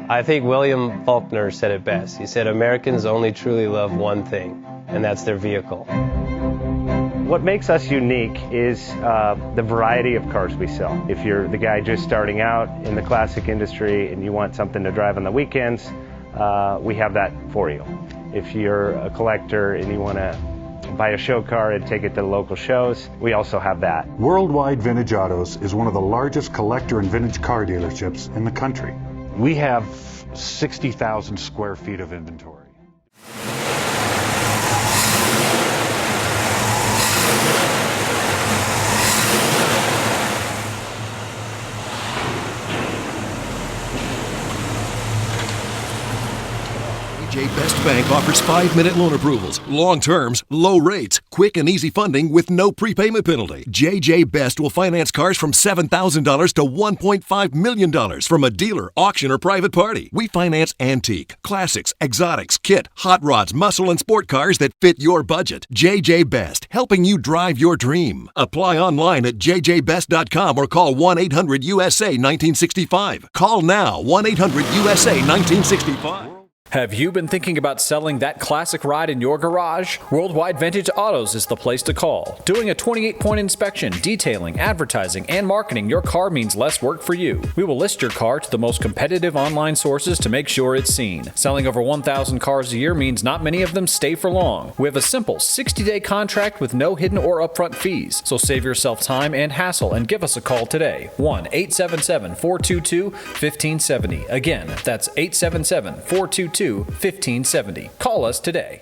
I think William Faulkner said it best. He said, Americans only truly love one thing, and that's their vehicle. What makes us unique is the variety of cars we sell. If you're the guy just starting out in the classic industry and you want something to drive on the weekends, we have that for you. If you're a collector and you want to buy a show car and take it to the local shows, we also have that. Worldwide Vintage Autos is one of the largest collector and vintage car dealerships in the country. We have 60,000 square feet of inventory. JJ Best Bank offers 5-minute loan approvals, long terms, low rates, quick and easy funding with no prepayment penalty. JJ Best will finance cars from $7,000 to $1.5 million from a dealer, auction, or private party. We finance antique, classics, exotics, kit, hot rods, muscle, and sport cars that fit your budget. JJ Best, helping you drive your dream. Apply online at jjbest.com or call 1-800-USA-1965. Call now, 1-800-USA-1965. Have you been thinking about selling that classic ride in your garage? Worldwide Vintage Autos is the place to call. Doing a 28-point inspection, detailing, advertising, and marketing your car means less work for you. We will list your car to the most competitive online sources to make sure it's seen. Selling over 1,000 cars a year means not many of them stay for long. We have a simple 60-day contract with no hidden or upfront fees. So save yourself time and hassle and give us a call today. 1-877-422-1570. Again, that's 877-422-1570. Call us today.